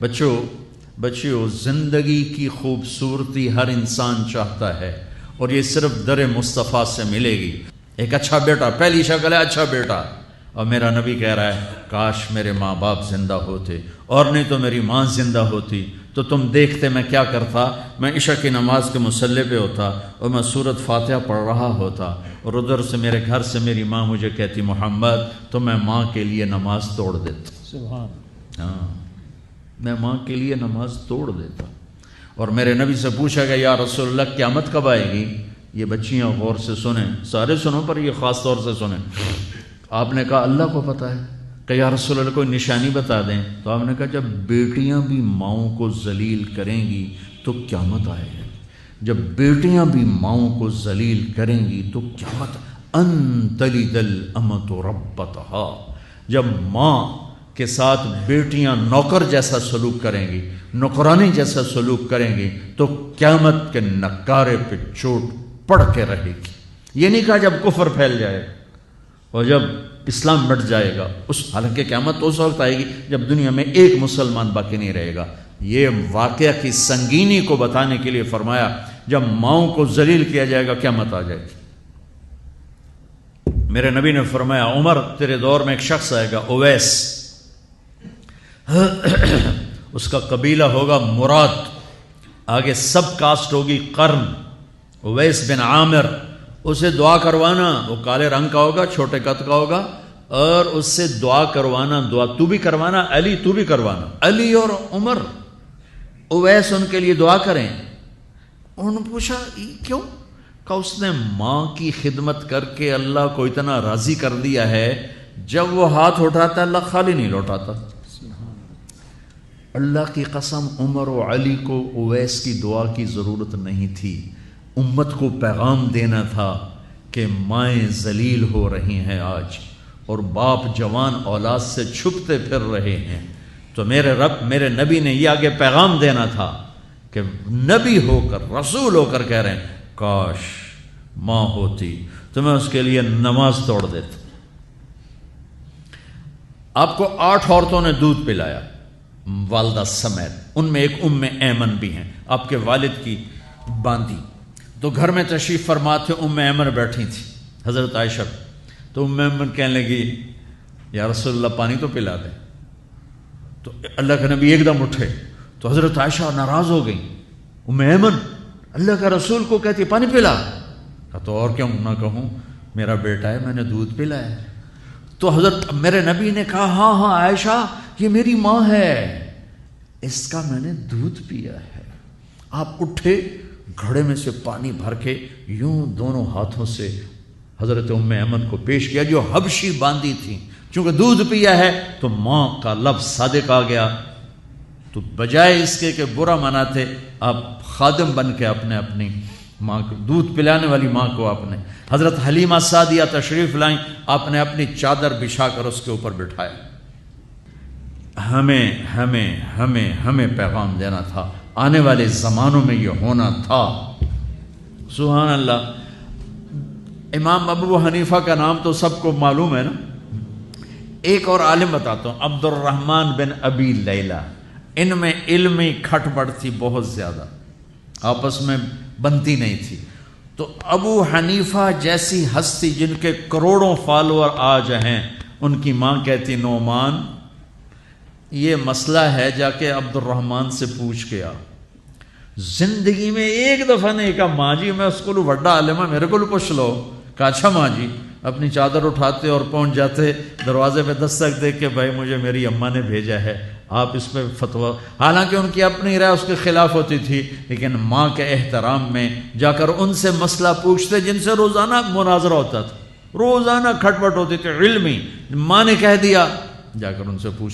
بچیوں زندگی کی خوبصورتی ہر انسان چاہتا ہے، اور یہ صرف در مصطفیٰ سے ملے گی۔ ایک اچھا بیٹا، پہلی شکل ہے اچھا بیٹا، اور میرا نبی کہہ رہا ہے کاش میرے ماں باپ زندہ ہوتے، اور نہیں تو میری ماں زندہ ہوتی تو تم دیکھتے میں کیا کرتا۔ میں عشاء کی نماز کے مصلی پہ ہوتا اور میں سورۃ فاتحہ پڑھ رہا ہوتا، اور ادھر سے میرے گھر سے میری ماں مجھے کہتی محمد، تو میں ماں کے لیے نماز توڑ دیتا۔ سبحان۔ ہاں، میں ماں کے لیے نماز توڑ دیتا۔ اور میرے نبی سے پوچھا گیا یا رسول اللہ قیامت کب آئے گی؟ یہ بچیاں غور سے سنیں، سارے سنو پر یہ خاص طور سے سنیں۔ آپ نے کہا اللہ کو پتہ ہے، کہ یا رسول اللہ کوئی نشانی بتا دیں۔ تو آپ نے کہا جب بیٹیاں بھی ماؤں کو ذلیل کریں گی تو قیامت آئے گی۔ جب بیٹیاں بھی ماؤں کو ذلیل کریں گی تو قیامت، ان تلد الامۃ ربتہا، جب ماں کے ساتھ بیٹیاں نوکر جیسا سلوک کریں گی، نوکرانی جیسا سلوک کریں گی تو قیامت کے نکارے پہ چوٹ پڑ کے رہے گی۔ یہ نہیں کہا جب کفر پھیل جائے اور جب اسلام مٹ جائے گا، حالانکہ قیامت اس وقت آئے گی جب دنیا میں ایک مسلمان باقی نہیں رہے گا۔ یہ واقعہ کی سنگینی کو بتانے کے لیے فرمایا جب ماؤں کو ذلیل کیا جائے گا قیامت آ جائے گی۔ میرے نبی نے فرمایا عمر تیرے دور میں ایک شخص آئے گا اویس، اس کا قبیلہ ہوگا مراد، آگے سب کاسٹ ہوگی قرن، اویس بن عامر، اسے دعا کروانا، وہ کالے رنگ کا ہوگا، چھوٹے قد کا ہوگا، اور اس سے دعا کروانا، دعا تو بھی کروانا، علی تو بھی کروانا، علی اور عمر اویس ان کے لیے دعا کریں۔ انہوں نے پوچھا کیوں؟ کہ اس نے ماں کی خدمت کر کے اللہ کو اتنا راضی کر دیا ہے، جب وہ ہاتھ اٹھاتا اللہ خالی نہیں لوٹاتا۔ اللہ کی قسم عمر و علی کو اویس کی دعا کی ضرورت نہیں تھی، امت کو پیغام دینا تھا کہ مائیں ذلیل ہو رہی ہیں آج، اور باپ جوان اولاد سے چھپتے پھر رہے ہیں، تو میرے رب میرے نبی نے یہ آگے پیغام دینا تھا کہ نبی ہو کر رسول ہو کر کہہ رہے ہیں کاش ماں ہوتی تو میں اس کے لیے نماز توڑ دیتا۔ آپ کو 8 عورتوں نے دودھ پلایا والدہ سمیت، ان میں ایک ایمن بھی ہیں، آپ کے والد کی باندی۔ تو گھر میں تشریف فرما تھے، ایمن بیٹھی تھی حضرت عائشہ، تو ایمن کہنے لگی یا رسول اللہ پانی تو پلا دیں۔ تو اللہ کے نبی ایک دم اٹھے تو حضرت عائشہ ناراض ہو گئی، ایمن اللہ کا رسول کو کہتی پانی پلا، تو اور کیوں نہ کہوں، میرا بیٹا ہے، میں نے دودھ پلایا ہے۔ تو حضرت میرے نبی نے کہا ہاں ہاں عائشہ یہ میری ماں ہے، اس کا میں نے دودھ پیا ہے۔ آپ اٹھے، گھڑے میں سے پانی بھر کے یوں دونوں ہاتھوں سے حضرت ایمن کو پیش کیا جو حبشی باندی تھی، چونکہ دودھ پیا ہے تو ماں کا لفظ صادق آ گیا، تو بجائے اس کے کہ برا مناتے آپ خادم بن کے اپنی ماں کو دودھ پلانے والی ماں کو آپ نے، حضرت حلیمہ سعدیہ تشریف لائیں، آپ نے اپنی چادر بچھا کر اس کے اوپر بٹھایا۔ ہمیں پیغام دینا تھا، آنے والے زمانوں میں یہ ہونا تھا۔ سبحان اللہ۔ امام ابو حنیفہ کا نام تو سب کو معلوم ہے نا، ایک اور عالم بتاتا ہوں، عبد الرحمن بن ابی لیلہ، ان میں علمی کھٹ پٹ تھی بہت زیادہ، آپس میں بنتی نہیں تھی۔ تو ابو حنیفہ جیسی ہستی جن کے کروڑوں فالوور آج ہیں، ان کی ماں کہتی نعمان یہ مسئلہ ہے، جا کے عبد الرحمن سے پوچھ کے آ۔ زندگی میں ایک دفعہ نہیں کہا ماں جی میں اس کو بڑا عالم ہے میرے کو پوچھ لو، کہا اچھا ماں جی، اپنی چادر اٹھاتے اور پہنچ جاتے دروازے پہ دستک دے کے بھائی مجھے میری اماں نے بھیجا ہے، آپ اس پہ فتویٰ، حالانکہ ان کی اپنی رائے اس کے خلاف ہوتی تھی، لیکن ماں کے احترام میں جا کر ان سے مسئلہ پوچھتے جن سے روزانہ مناظرہ ہوتا تھا، روزانہ کھٹ پٹ ہوتی تھی علمی، ماں نے کہہ دیا جا کر ان سے پوچھ